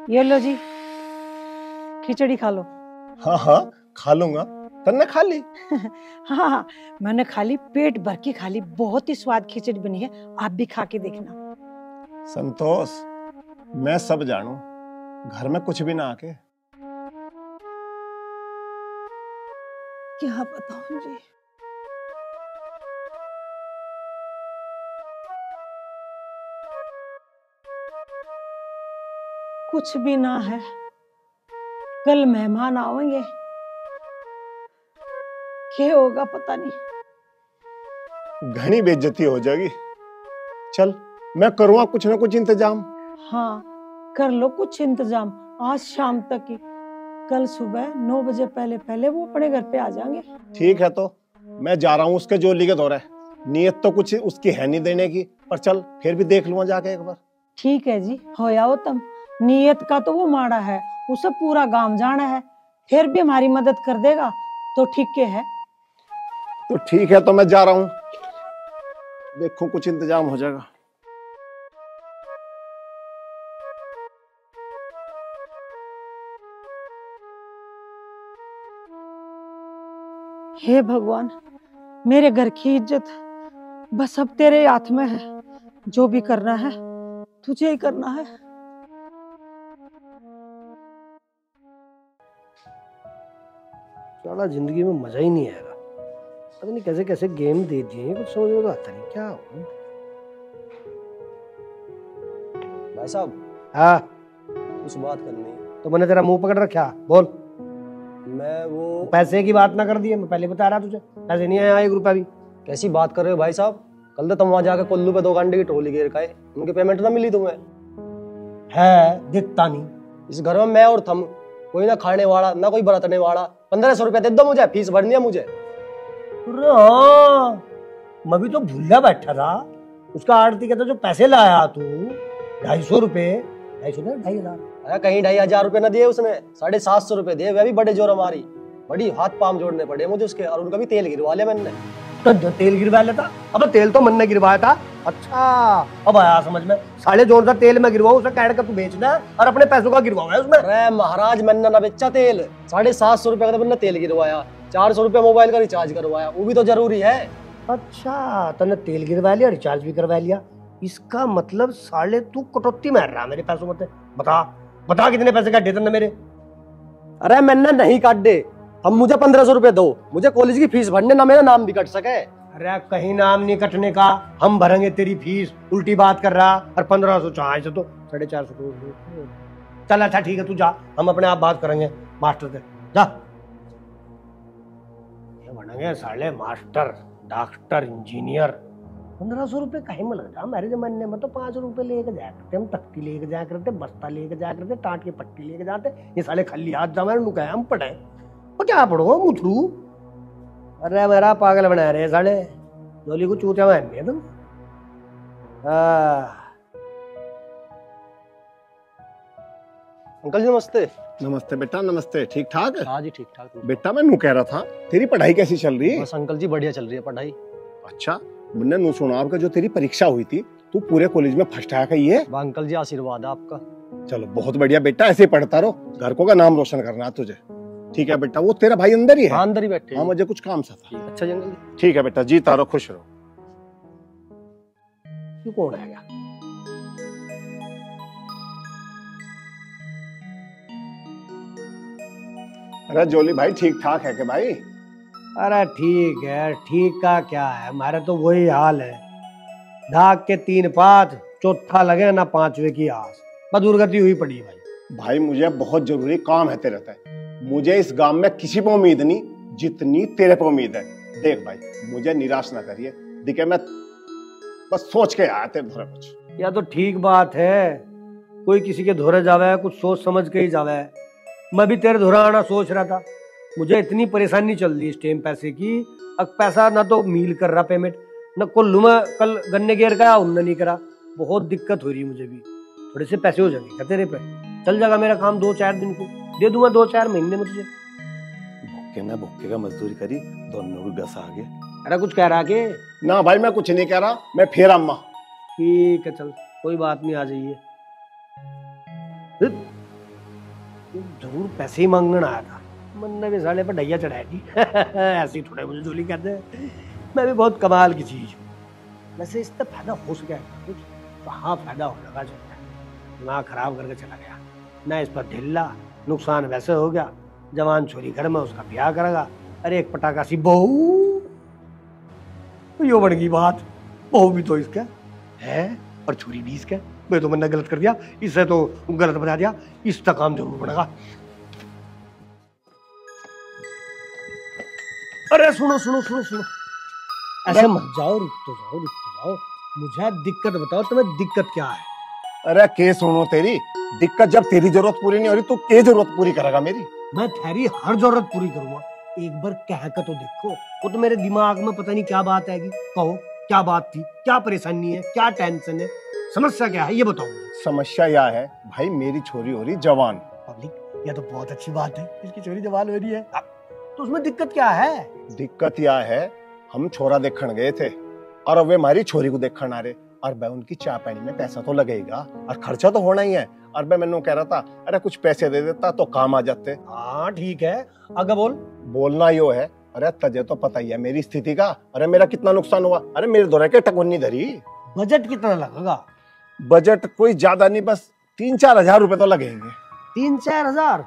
ये लो जी, खिचड़ी खा लो। हाँ हाँ खा लूंगा। तन्ने खा ली? हाँ हाँ, मैंने खा ली, पेट भर के खा ली। बहुत ही स्वाद खिचड़ी बनी है, आप भी खा के देखना। संतोष, मैं सब जानू, घर में कुछ भी ना आके। क्या बताऊं जी। कुछ भी ना है, कल मेहमान आएंगे, क्या होगा पता नहीं। घनी बेइज्जती हो जाएगी। चल मैं करूँगा कुछ ना कुछ इंतजाम। हाँ, कर लो कुछ इंतजाम आज शाम तक ही। कल सुबह 9 बजे पहले पहले वो अपने घर पे आ जाएंगे। ठीक है, तो मैं जा रहा हूँ उसके जोली के दौरे। नियत तो कुछ उसकी है नहीं देने की, पर चल फिर भी देख लूंगा जाके एक बार। ठीक है जी, हो आओ तुम। नियत का तो वो माड़ा है, उसे पूरा गांव जाना है, फिर भी हमारी मदद कर देगा तो ठीक है। तो ठीक है, तो मैं जा रहा हूँ, देखो कुछ इंतजाम हो जाएगा। हे भगवान, मेरे घर की इज्जत बस अब तेरे हाथ में है। जो भी करना है तुझे ही करना है। साला जिंदगी में मजा ही नहीं आएगा। पता नहीं कैसे कैसे गेम दे दिए, कुछ समझ में तो आता नहीं क्या हो। भाई साहब, हाँ कुछ बात करनी है। तो मैंने तेरा मुंह पकड़ रखा, बोल। मैं वो पैसे की बात ना कर दिए, मैं पहले बता रहा तुझे, पैसे नहीं आया 1 रुपया भी। कैसी बात कर रहे हो भाई साहब? कल तो तुम वहां जाकर कोल्लू पे 2 घंटे की ट्रोली घेर खाए, उनकी पेमेंट ना मिली तुम्हें? है दिखता नहीं। इस घर में मैं और थम, कोई ना खाने वाला ना कोई बरतने वाला। 1500 रुपया दे दो मुझे, फीस भरनी है मुझे। अरे हाँ, मैं भी तो भूला बैठा था। उसका आड़ती कहता जो पैसे लाया तू 250 रुपए, 250 2,500। अरे कहीं 2,500 रुपये ना दिए उसने, 750 रुपये दिए, वह भी बड़े जोर मारी। बड़ी हाथ पाम जोड़ने पड़े मुझे उसके, और उनका भी तेल गिरवा लिया मैंने। तो तेल गिरवा लेता। अब तेल तो मन ने गिरवाया था। अच्छा अब आया समझ में। साढ़े जोर सा तेल में गिरवाऊं, उसे कैड का तू बेचना है और अपने पैसों का गिरवाया उसमें। अरे महाराज, मैंने ना बेचा तेल। 750 रुपये का तो मैंने तेल गिरवाया, 400 रुपये मोबाइल का रिचार्ज करवाया, वो भी तो जरूरी है। अच्छा तूने तेल गिरवा लिया, रिचार्ज भी करवा लिया। इसका मतलब साले तू कटौती मार रहा मेरे पैसों में। बता बता कितने पैसे काटे तूने मेरे? अरे मैंने नहीं काटे, हम मुझे 1500 रुपये दो, मुझे कॉलेज की फीस भरने, ना मेरा नाम भी कट सके। अरे कहीं नाम नहीं कटने का, हम भरेंगे तेरी फीस। उल्टी बात कर रहा। और 1500 चाहे तो 450 चल अच्छा ठीक है, तू जा, हम अपने आप बात करेंगे मास्टर से। जा, ये बनेंगे साले मास्टर, डॉक्टर, इंजीनियर। 1500 रुपये कहीं में लग जा। हमारे जमाने में तो 5 रुपए लेके जाया करते, हम तख्ती लेके जाया करते, बस्ता लेके जाया करते, टाट की पट्टी लेके जाते। ये साले खाली हाथ जमा नुकाया हम पढ़े। वो क्या पढ़ो मुथरू? अरे मेरा पागल बना रहे साले, जोली को चूतिया मारनी है तुम। अंकल जी नमस्ते। नमस्ते बेटा, नमस्ते। ठीक ठाक? हाँ जी ठीक ठाक। बेटा मैं नू कह रहा था, तेरी पढ़ाई कैसी चल रही है? बस अंकल जी बढ़िया चल रही है पढ़ाई। अच्छा, मैंने नू सुना आपका जो तेरी परीक्षा हुई थी, तू पूरे कॉलेज में फर्स्ट आया कही है। वाह अंकल जी, आशीर्वाद है आपका। चलो बहुत बढ़िया बेटा, ऐसे ही पढ़ता रहो, घर को का नाम रोशन करना है तुझे। ठीक है बेटा, वो तेरा भाई अंदर ही है? हाँ अंदर ही बैठे। हाँ मुझे कुछ काम सा था। अच्छा जी अंकल जी। ठीक है बेटा, जीता रहो, खुश रहो। तू कौन आएगा? अरे जोली भाई ठीक ठाक है कि भाई? अरे ठीक है, ठीक का क्या है, हमारे तो वही हाल है। ढाक के 3 पात, चौथा लगे ना 5वें की आस। दुर्गति हुई पड़ी भाई। भाई मुझे बहुत जरूरी काम है तेरे से। मुझे इस गांव में किसी पे उम्मीद नहीं जितनी तेरे पे उम्मीद है। देख भाई, मुझे निराश ना करिए, देखिए मैं बस सोच के आया तेरे धोरे कुछ। या तो ठीक बात है, कोई किसी के धोरे जावे कुछ सोच समझ के ही जावे। मैं भी तेरे धोरा आना सोच रहा था। मुझे इतनी परेशानी चल रही इस टाइम पैसे की। अब पैसा ना तो मील कर रहा पेमेंट, न कोल्लू में कल गन्ने गेर का उनने नहीं करा। बहुत दिक्कत हो रही है मुझे भी। थोड़े से पैसे हो जाएंगे क्या तेरे पे? चल जाएगा मेरा काम 2-4 दिन को, दे दूंगा 2-4 महीने में तुझे। भुक्के ना भुक्के का मजदूरी करी, दोनों को गसा आगे। अरे कुछ कह रहा के? ना भाई मैं कुछ नहीं कह रहा, मैं फिर अम्मा। ठीक है चल, कोई बात नहीं, आ जाइए। जरूर पैसे ही मांगने आया था। मन ने भी साले पर ढैया चढ़ाया थी। ऐसे ही थोड़े मुझे झोली कहते हैं। मैं भी बहुत कमाल की चीज हूँ। वैसे इससे फायदा हो सके कुछ, कहाँ फायदा हो लगा चलता है। दिमाग खराब करके चला गया ना, इस पर ढिल्ला नुकसान वैसे हो गया। जवान छोरी घर में, उसका ब्याह करेगा। अरे एक पटाखा सी बहू, यो बन गई बात। बहू भी तो इसका है और छोरी भी इसका। मैं तो मैंने गलत कर दिया, इससे तो गलत बता दिया। इसका काम जरूर बनेगा। अरे सुनो सुनो सुनो सुनो, ऐसे मत जाओ, रुक तो जाओ, रुक तो जाओ। मुझे दिक्कत बताओ, तुम्हें दिक्कत क्या है? अरे के सुनो, तेरी दिक्कत जब तेरी जरूरत पूरी नहीं हो रही तो के जरूरत पूरी करेगा मेरी? मैं तेरी हर जरूरत पूरी करूंगा। एक बार कह कर तो देखो। वो तो मेरे दिमाग में पता नहीं क्या बात आएगी। कहो क्या बात थी, क्या परेशानी है, क्या टेंशन है, समस्या क्या है, ये बताओ। समस्या यह है भाई, मेरी छोरी हो रही जवान। पब्लिक, यह तो बहुत अच्छी बात है, इसकी छोरी जवान हो रही है। तो उसमें दिक्कत क्या है? दिक्कत यह है, हम छोरा देखने गए थे और अब वे हमारी छोरी को देखने आ रहे, और मैं उनकी चाय पानी में पैसा तो लगेगा और खर्चा तो होना ही है। और मैं मैंने कह रहा था अरे कुछ पैसे दे देता तो काम आ जाते। हाँ ठीक है, आगे बोल। बोलना यो है, अरे तुझे तो पता ही है मेरी स्थिति का। अरे मेरा कितना नुकसान हुआ। अरे मेरे दौरे के टकुन्नी धरी। बजट कितना लगेगा? बजट कोई ज्यादा नहीं, बस 3-4 हजार रुपए तो लगेंगे। 3-4 हजार?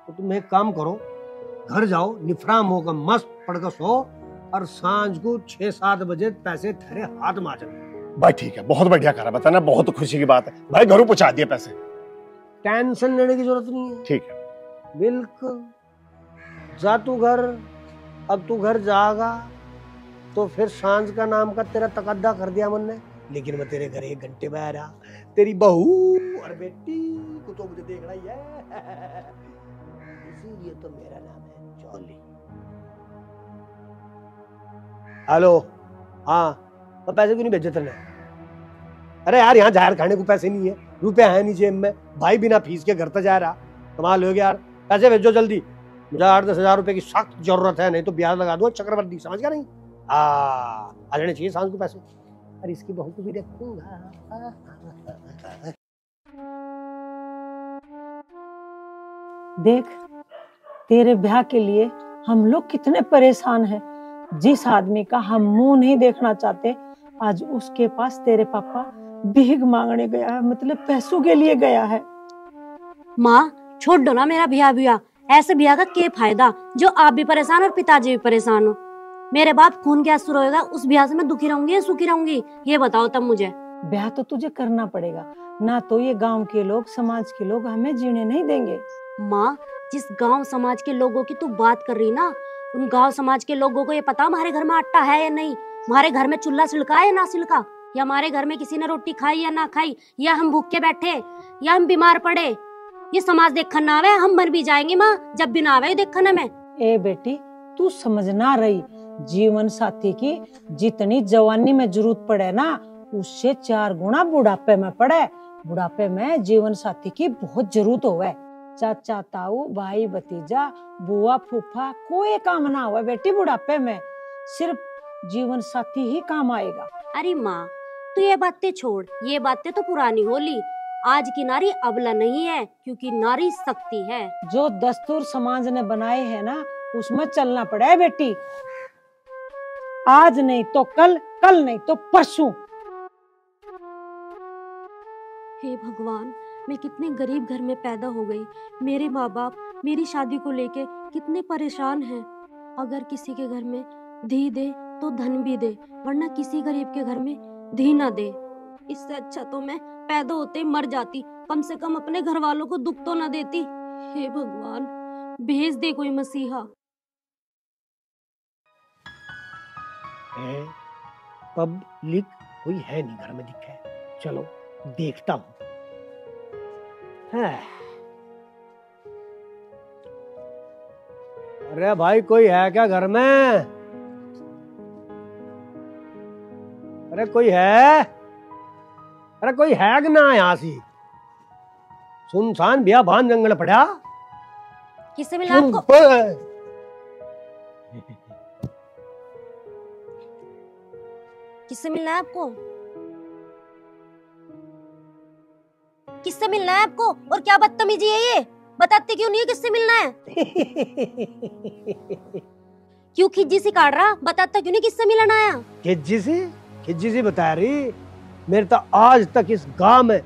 तो तुम एक काम करो, घर जाओ, निफराम होकर मस्त पड़कर सो, और सांझ को 6-7 बजे पैसे तेरे हाथ में आ जाए। भाई ठीक है, बहुत बढ़िया करा, बताना बहुत खुशी की बात है भाई। घरों पहुंचा दिए पैसे, टेंशन लेने की जरूरत नहीं है। ठीक है बिल्कुल। जा तू घर। अब तू घर जाएगा तो फिर सांझ का नाम का तेरा तकद्दा कर दिया मन ने, लेकिन मैं तेरे घर 1 घंटे में आ रहा। तेरी बहू और बेटी को तो मुझे देखना ही है। इसीलिए तो मेरा नाम है जॉली। हेलो, हाँ, तो पैसे क्यों नहीं भेजे तेने? अरे यार, यहाँ जाहिर खाने को पैसे नहीं है, रुपए है नहीं जेब में। भाई बिना फीस के घर तक जा रहा, कमाल हो गया यार। पैसे भेजो जल्दी, मुझे 8-10 हजार रुपए की सख्त जरूरत है, नहीं तो ब्याज लगा दूंगा चक्रवर्ती, समझ गया नहीं? आ जाने चाहिए सांझ को पैसे। अरे इसकी बहू को भी देखूंगा। देख, तेरे ब्याह के लिए हम लोग कितने परेशान हैं। जिस आदमी का हम मुंह नहीं देखना चाहते, आज उसके पास तेरे पापा भीख मांगने गया है, मतलब पैसों के लिए गया है। माँ छोड़ दो ना मेरा ब्याह। ऐसे ब्याह का क्या फायदा, जो आप भी परेशान और पिताजी भी परेशान हो। मेरे बाद खून क्या शुरू होगा, उस ब्याह से मैं दुखी रहूंगी या सुखी रहूंगी, ये बताओ तब मुझे। ब्याह तो तुझे करना पड़ेगा, ना तो ये गांव के लोग, समाज के लोग हमें जीने नहीं देंगे। माँ, जिस गांव समाज के लोगों की तू बात कर रही ना, उन गांव समाज के लोगों को ये पता हमारे घर में आटा है या नहीं, हमारे घर में चूल्हा सिलका है या ना सिलका, या हमारे घर में किसी ने रोटी खाई या ना खाई, या हम भूखे बैठे या हम बीमार पड़े। ये समाज देखने ना आवे, हम मर भी जाएंगे माँ, जब भी ना आवे देखने में। ए बेटी, तू समझ ना रही, जीवन साथी की जितनी जवानी में जरूरत पड़े ना, उससे 4 गुना बुढ़ापे में पड़े। बुढ़ापे में जीवन साथी की बहुत जरूरत होवे। चाचा ताऊ, भाई भतीजा, बुआ फूफा, कोई काम ना हुआ बेटी बुढ़ापे में, सिर्फ जीवन साथी ही काम आएगा। अरे माँ, तू ये बातें छोड़, ये बातें तो पुरानी होली। आज की नारी अबला नहीं है, क्योंकि नारी शक्ति है। जो दस्तूर समाज ने बनाए हैं ना, उसमें चलना पड़ा है बेटी। आज नहीं तो कल, कल नहीं तो परसों। हे भगवान, मैं कितने गरीब घर में पैदा हो गई। मेरे माँ बाप मेरी शादी को लेके कितने परेशान हैं। अगर किसी के घर में धी दे तो धन भी दे, वरना किसी गरीब के घर में धी ना दे। इससे अच्छा तो मैं पैदा होते ही मर जाती, कम से कम अपने घर वालों को दुख तो ना देती। हे भगवान, भेज दे कोई मसीहा। पब्लिक कोई है नहीं घर में दिखा है, चलो देखता हूँ। अरे भाई, कोई है क्या घर में? अरे कोई है? अरे कोई है कि ना? यहाँ सी सुनसान बिया भान जंगल पड़ा। किससे मिला आपको? किससे मिलना है आपको? किससे मिलना है आपको? और क्या बदतमीजी है ये? बताते क्यों नहीं है किससे मिलना है? क्यों खिज्जी सी काट रहा? बताता क्यों नहीं किससे मिलना आया? खिज्जी सी बता रही। मेरे तो आज तक इस गांव में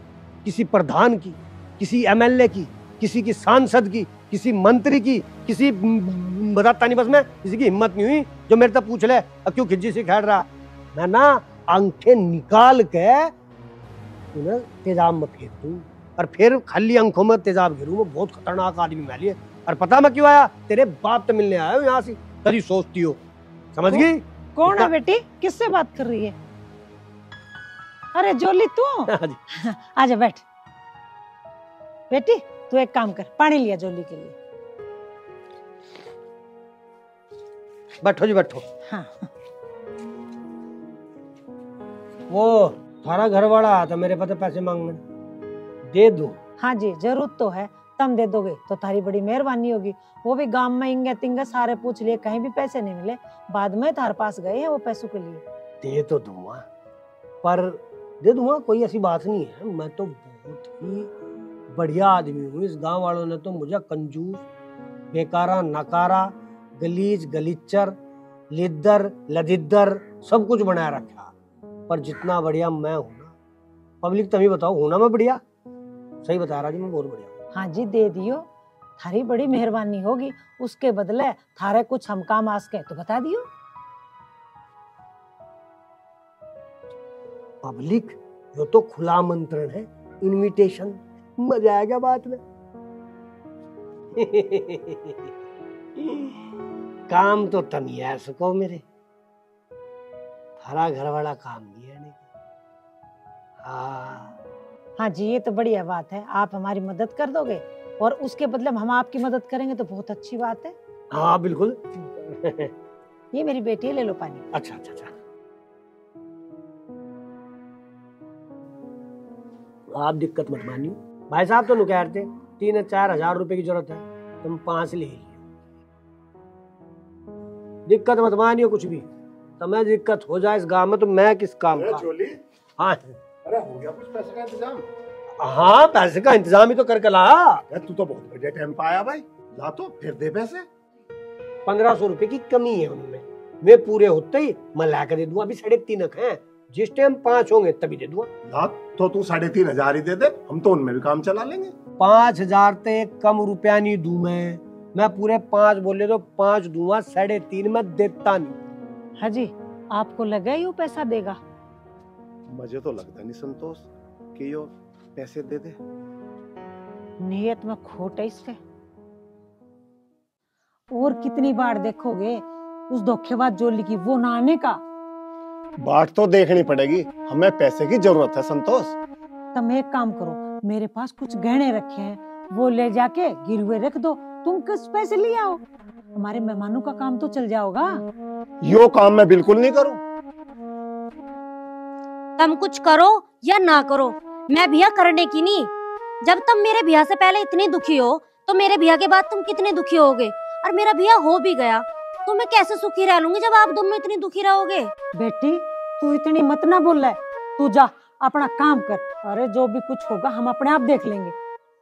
किसी प्रधान की, किसी एमएलए की, किसी की सांसद की, किसी मंत्री की, किसी बताता नहीं बस में किसी की हिम्मत नहीं हुई जो मेरे से पूछ ले क्यों खिज्जी सी खेड़ रहा। मैं ना आंखें निकाल के उन्हें तेजाब में फेंक दूं और फिर खाली आंखों में तेजाब गिरूं। वो बहुत खतरनाक आदमी मैली है। और पता मैं क्यों आया? तेरे बाप तो मिलने आया हूं यहाँ से। कभी सोचती हो, समझ गई? कौन है बेटी? किससे बात कर रही है? अरे जोली तू आजा बैठ। बेटी तू एक काम कर, पानी लिया जोली के लिए। बैठो जी बैठो। हाँ वो थारा घर वाला आया था मेरे पास पैसे मांगने, दे दो। हाँ जी जरूरत तो है, तुम दे दोगे तो थारी बड़ी मेहरबानी होगी। वो भी गांव में इंगे तिंगे सारे पूछ लिए, कहीं भी पैसे नहीं मिले। बाद में थारे पास गए हैं वो पैसों के लिए। दे तो दूंगा, पर दे दूंगा, कोई ऐसी बात नहीं है। मैं तो बहुत ही बढ़िया आदमी हूँ। इस गांव वालों ने तो मुझे कंजूस, बेकारा, नकारा, गलीज, गलीचर, लिद्दर, लदिद्दर सब कुछ बनाया रखा। पर जितना बढ़िया मैं हूँ ना, पब्लिक तभी बताओ हूँ ना मैं बढ़िया? सही बता रहा जी, मैं बहुत बढ़िया हूँ। हाँ जी दे दियो, थारी बड़ी मेहरबानी होगी। उसके बदले थारे कुछ हम काम आस के तो बता दियो। पब्लिक यो तो खुला आमंत्रण है, इनविटेशन। मजा आएगा बात में। काम तो तम ही है सको मेरे, थारा घर वाला काम नहीं है। हाँ जी ये तो बढ़िया बात है, आप हमारी मदद कर दोगे और उसके बदले हम आपकी मदद करेंगे तो बहुत अच्छी बात है। हाँ बिल्कुल। ये मेरी बेटी है, ले लो पानी। अच्छा अच्छा अच्छा, आप दिक्कत मत मानियो। भाई साहब तो कह रहे थे 3-4 हजार रुपए की जरूरत है, तुम 5 ले लियो। दिक्कत मत मानियो कुछ भी। तुम्हें दिक्कत हो जाए इस गांव में तो मैं किस काम का। हाँ अरे हो गया कुछ पैसे का इंतजाम? हाँ पैसे का इंतजाम ही तो करके ला। तू तो बहुत बढ़िया टाइम पे आया भाई। ला तो फिर दे पैसे। 1500 रुपए की कमी है उनमें, वे पूरे होते ही मैं ला के दे दूंगा। अभी 3.5 है, जिस टाइम 5 होंगे तभी दे दूंगा। ला तो तू 3,500 ही दे दे, हम तो उनमें भी काम चला लेंगे। 5000 ते कम रुपया नहीं दूं मैं पूरे 5 बोले तो 5 दूंगा, 3.5 में देता नहीं। हाँ जी आपको लगा ही वो पैसा देगा? मुझे तो लगता नहीं संतोष कि यो पैसे दे दे। नियत में खोट है इसके। और कितनी बार देखोगे उस धोखेबाज जोली की वो ना आने का? बाट तो देखनी पड़ेगी, हमें पैसे की जरूरत है संतोष। तुम एक काम करो, मेरे पास कुछ गहने रखे हैं, वो ले जाके गिरवे रख दो, तुम किस पैसे ले आओ, हमारे मेहमानों का काम तो चल जाओगा। यो काम मैं बिल्कुल नहीं करूं। तुम कुछ करो या ना करो, मैं भैया करने की नहीं। जब तुम मेरे भैया से पहले इतनी दुखी हो तो मेरे भैया के बाद तुम कितने दुखी होगे? और मेरा भैया हो भी गया तो मैं कैसे सुखी रह लूंगी जब आप दोनों इतनी दुखी रहोगे? बेटी तू इतनी मत ना बोल, तू जा अपना काम कर। अरे जो भी कुछ होगा हम अपने आप देख लेंगे।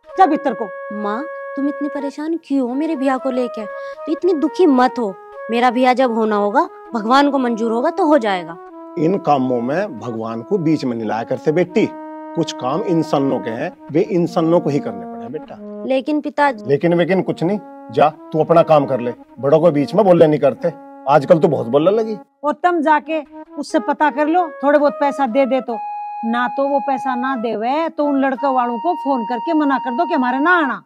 जा भीतर को। माँ तुम इतनी परेशान क्यों हो मेरे भैया को लेकर? तो इतनी दुखी मत हो, मेरा भैया जब होना होगा, भगवान को मंजूर होगा तो हो जाएगा। इन कामों में भगवान को बीच में नहीं लाया करते बेटी। कुछ काम इंसानों के हैं, वे इंसानों को ही करने पड़े बेटा। लेकिन पिताजी। लेकिन कुछ नहीं, जा तू अपना काम कर ले, बड़ों को बीच में बोलने नहीं करते। आजकल तो बहुत बोलने लगी। और तुम जाके उससे पता कर लो, थोड़े बहुत पैसा दे दे तो। ना तो वो पैसा ना देवे तो उन लड़कों वालों को फोन करके मना कर दो कि हमारे ना आना।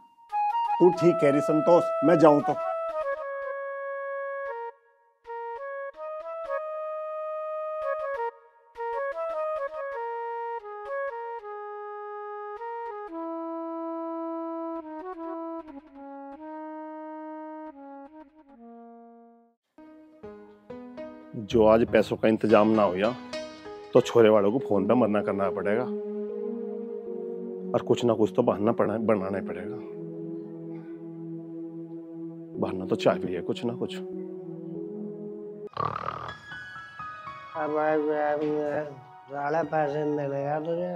तू ठीक कह रही संतोष, मैं जाऊं तो? जो आज पैसों का इंतजाम ना हुआ तो छोरे वालों को फोन पे मना करना पड़ेगा और कुछ ना कुछ तो बहाना बनाना ही पड़ेगा। बहाना तो चाहिए कुछ ना कुछ। साले पैसे मिलेगा तुझे?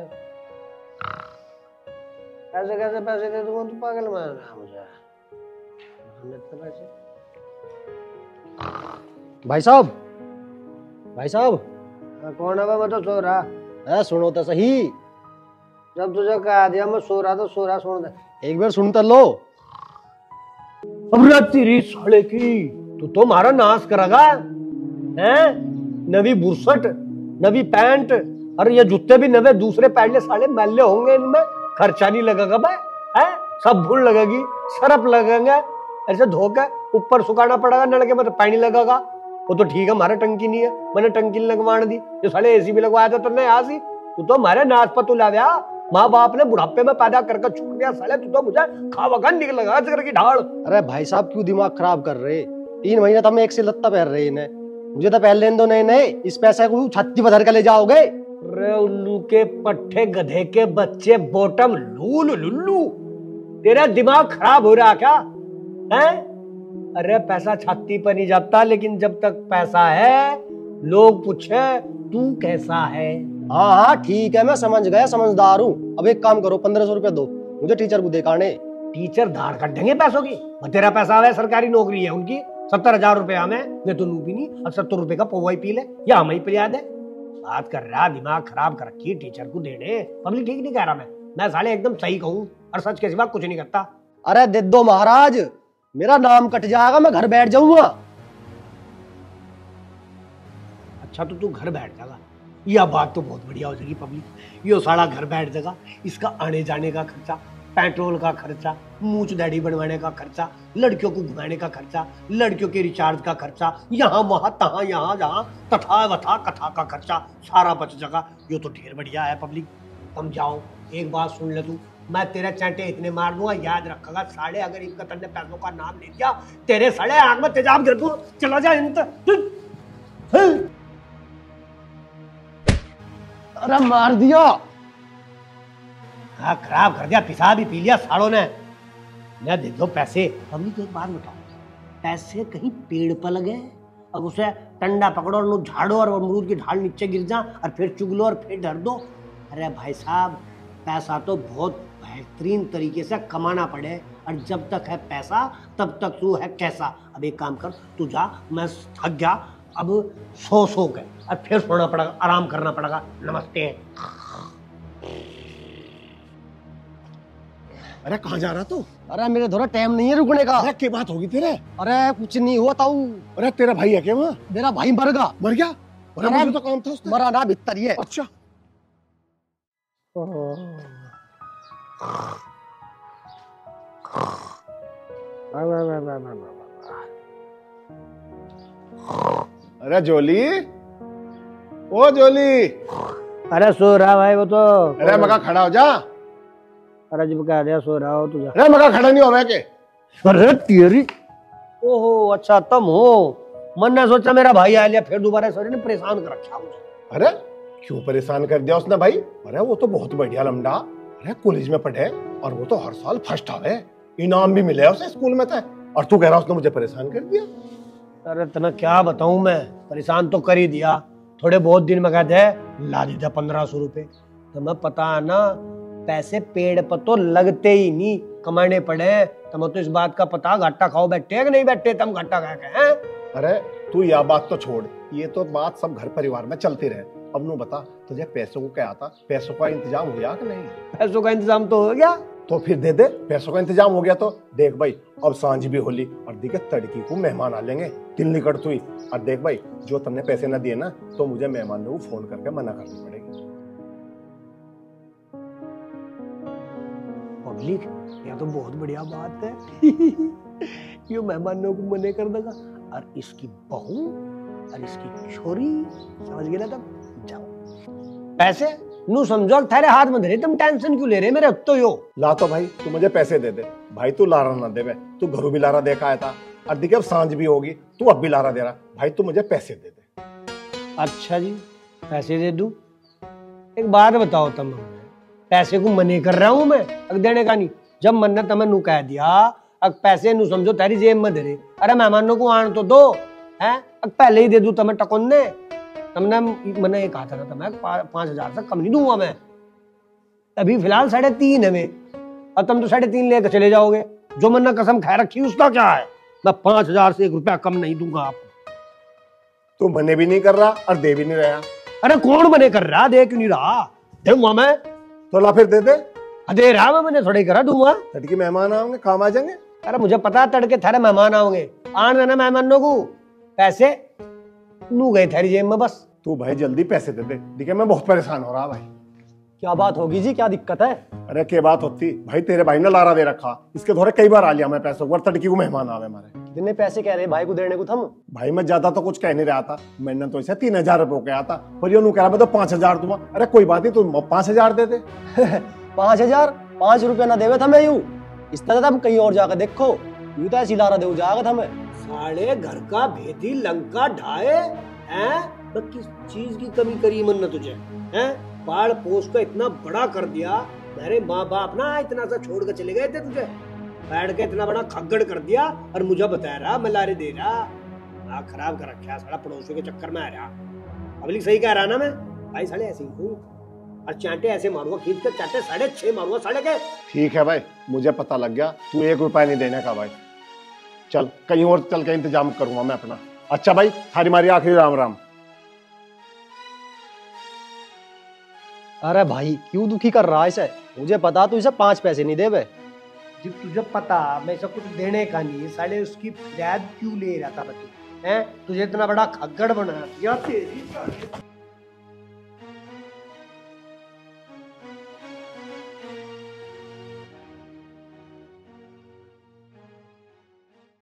ऐसे कैसे पैसे दे दूंगा, तू पागल मार रहा है मुझे इतने पैसे। भाई साहब, भाई साहब। कौन है? मैं तो सो रहा है, सुनो तो सही। जब तुझे कह दिया मैं सो रहा तो सो रहा, सुन दे एक बार सुन तो लो। अब तेरी साले की, तू तो हमारा नाश करेगा हैं? नवी बुरसट, नवी पैंट और ये जूते भी नवे दूसरे पहले साले मैले होंगे, इनमें खर्चा नहीं लगेगा भाई है, सब भूल लगेगी, सरफ लगेंगे, ऐसे धोकर ऊपर सुखाना पड़ेगा, नलके में तो पानी लगेगा। वो तो ठीक है, हमारा टंकी नहीं है, मैंने टंकी लगवाने दी, जो साले एसी भी लगवाया था तुमने यहाँ सी, तू तो हमारे नाश पर तू लाव्या, माँ बाप ने बुढ़ापे में पैदा करके छोड़ दिया साले, तू तो मुझे खावा निकलेगा की ढाल। अरे भाई साहब क्यों दिमाग खराब कर रहे? 3 महीने तो मैं एक से लत्ता पहन रही इन्हें, मुझे तो पहन लेने दो। नहीं, इस पैसे को छत्ती पधर कर ले जाओगे। अरे उल्लू के पट्टे, गधे के बच्चे, बॉटम लूल लुल्लू, तेरा दिमाग खराब हो रहा क्या है? अरे पैसा छाती पर नहीं जाता, लेकिन जब तक पैसा है लोग पूछे तू कैसा है। हाँ ठीक है, मैं समझ गया, समझदार हूँ। अब एक काम करो, 1500 रुपए दो मुझे, टीचर को देखाने। टीचर धार काट देंगे पैसों की, तेरा पैसा है, सरकारी नौकरी है उनकी, 70,000 रुपया में मैं तो लू भी नहीं, अब 70 रुपए का पौवा ही पी ले, या हमें ही पिला दे। बात कर रहा, दिमाग खराब कर रखी टीचर को देने। पब्लिक ठीक नहीं कह रहा मैं साले एकदम सही कहूँ और सच के सिवा कुछ नहीं करता। अरे दे दो महाराज, मेरा नाम कट जाएगा, मैं घर बैठ जाऊंगा। अच्छा तो तू घर बैठ जाएगा, यह बात तो बहुत बढ़िया हो जाएगी पब्लिक। यो साला घर बैठ जाएगा, इसका आने जाने का खर्चा, पेट्रोल का खर्चा, मूंछ दाढ़ी बनवाने का खर्चा, लड़कियों को घुमाने का खर्चा, लड़कियों के रिचार्ज का खर्चा, यहाँ वहां तहाँ यहाँ जहाँ तथा वथा कथा का खर्चा सारा बच जाएगा। यो तो ढेर बढ़िया है पब्लिक। तुम जाओ, एक बात सुन ले तू, मैं तेरे चांटे इतने मार दूंगा, याद रखेगा साले, अगर इनका तन्ने पैसों का नाम ले दिया तेरे साले आग में तेजाब गिर दूं, चला जा इन। अरे मार दिया, हाँ खराब कर दिया, पिसा भी पी लिया सालों ने। मैं दे दो पैसे। पब्लिक एक बात बताओ, पैसे कहीं पेड़ पर लगे, अब उसे टंडा पकड़ो और झाड़ो और अमरूद की ढाल नीचे गिर जा और फिर चुग लो और फिर डर दो। अरे भाई साहब, पैसा तो बहुत बेहतरीन तरीके से कमाना पड़े, और जब तक है पैसा तब तक तू है कैसा। अब एक काम कर, तू जा, मैं थक गया, अब सो के और फिर सोना पड़ेगा, आराम करना पड़ेगा। नमस्ते। अरे कहाँ जा रहा तू? अरे मेरे थोड़ा टाइम नहीं है रुकने का। अरे क्या बात होगी तेरे? अरे कुछ नहीं हुआ था। अरे तेरा भाई है क्या वहाँ? मेरा भाई मर गया। मर गया? अरे मुझे तो काम था उसका। मरा ना, भीतर ही है। अच्छा। अरे जोली, ओ जोली। अरे सो रहा भाई वो तो। अरे मगा खड़ा हो जा। अरे जब कह दिया सो रहा हो तुझे। अरे मगा खड़ा नहीं हो रहा के? अरे तेरी, ओहो अच्छा तुम हो। मन ने सोचा मेरा भाई आ लिया, फिर दोबारा सर ने परेशान कर रखा मुझे। अरे क्यों परेशान कर दिया उसने भाई? अरे वो तो बहुत बढ़िया लमडा, अरे कॉलेज में पढ़े और वो तो हर साल फर्स्ट आवे, इनाम भी मिले उसे स्कूल में था, और तू कह रहा उसने मुझे परेशान कर दिया। अरे तना क्या बताऊं, मैं परेशान तो कर ही दिया। थोड़े बहुत दिन में कहते ला देता 1500 रुपए। तुम्हें पता है ना, पैसे पेड़ पर तो लगते ही नहीं, कमाने पड़े। तुम्हें तो इस बात का पता, घाटा खाओ बैठे कि नहीं बैठे, तुम घाटा खा के हैं। अरे तू यह बात तो छोड़, ये तो बात सब घर परिवार में चलती रहे। अब नु बता, तुझे पैसों को क्या आता? पैसों का इंतजाम हो गया कि नहीं? पैसों का इंतजाम तो हो गया। तो फिर दे दे, पैसों का इंतजाम हो गया तो देख भाई, अब सांझ भी होली और देखे तड़की को मेहमान आ लेंगे, तिल निकट तू ही। और देख भाई, जो तुमने पैसे ना दिए ना, तो मुझे मेहमानों को फोन करके मना करनी पड़ेगी। पब्लिक, यह तो बहुत बढ़िया बात है। ये मेहमानों को मना कर देगा, और इसकी बहू और इसकी छोरी, समझ गए ना तुम? जाओ पैसे नू समझो थारे हाथ में धरे, तुम टेंशन क्यों ले रहे मेरे? अब तो यो ला तो भाई, तू मुझे पैसे दे दे भाई। तू लारा ना दे, तू घरों भी लारा देखा आया था, और देखिए अब सांझ भी होगी, तू अब भी लारा दे रहा भाई। तू मुझे पैसे दे दे। अच्छा जी, पैसे दे दूं? एक बात बताओ, तुम पैसे को मने कर रहा हूं मैं, अब देने का नहीं। जब मन ने तुम्हें नू कह दिया, अब पैसे नू समझो तेरी जेब में धरे। अरे मेहमानों को आन तो दो है, अब पहले ही दे दूं तुम्हें टकोन ने। तुमने मैंने कहा था ना, तुम्हें 5000 से कम नहीं दूंगा मैं। अभी फिलहाल 3.5 है मैं, अब तुम तो 3.5 लेकर चले जाओगे। जो मैंने कसम खा रखी उसका क्या है? मैं 5,000 से 1 रुपया कम नहीं दूंगा आपको। तू मने भी नहीं कर रहा और दे भी नहीं रहा। अरे कौन मने कर रहा? दे क्यों नहीं रहा? दूंगा मैं। तो ला फिर दे दे। दे रहा मैं, मैंने थोड़ी करा दूंगा। लड़की मेहमान आओगे, काम आ जाएंगे। अरे मुझे पता है तड़के थारे मेहमान आओगे, आने देना मेहमानों को। पैसे नू गए थारी जेब में बस। तू भाई जल्दी पैसे दे दे, देखिए मैं बहुत परेशान हो रहा भाई। क्या बात होगी जी, क्या दिक्कत है? अरे क्या बात होती भाई, तेरे भाई ने लारा दे रखा, इसके थोड़े कई बार आ लिया मैं पैसों पर, तड़की को मेहमान आवे हमारे। कितने पैसे कह रहे भाई को देने को थम? भाई मैं ज्यादा तो कुछ कह नहीं रहा था, मैंने तो इसे 3,000 रुपये कहा था, पर ये कह रहा मैं तो 5,000 दूंगा। अरे कोई बात नहीं, तू 5,000 दे दे। 5,000? 5 रुपया ना देवे थमे यूं, इस तरह हम कहीं और जाकर देखो, यूं तो ऐसी लारा दे जाएगा हमें। साले घर का भेदी लंका ढाए हैं, तो किस चीज की कमी करी मन ने तुझे? हैं पाल पोस का इतना बड़ा कर दिया, मेरे माँ बाप ना इतना सा छोड़ कर चले गए थे तुझे, बैठ के इतना बड़ा खग्गड़ कर दिया और मुझे बता रहा मैं लारे दे रहा। खराब कर रखा साला, पड़ोसियों के चक्कर में आ रहा। पब्लिक सही कह रहा ना मैं भाई, साले ऐसे ही हूँ और चांटे ऐसे मारूंगा, खींच कर चांटे 6.5 मारूंगा साले के। ठीक है भाई, मुझे पता लग गया तू 1 रुपया नहीं देने का भाई। चल कहीं और चल के इंतजाम करूंगा मैं अपना। अच्छा भाई, थारी मारी आखिरी राम राम। अरे भाई क्यों दुखी कर रहा है इसे? मुझे पता तू इसे 5 पैसे नहीं देवे। जब तुझे पता मैं इसे कुछ देने का नहीं, साले उसकी फिरियाद क्यों ले रहा था? हैं तुझे इतना बड़ा खग्गड़ बना दिया तेरी।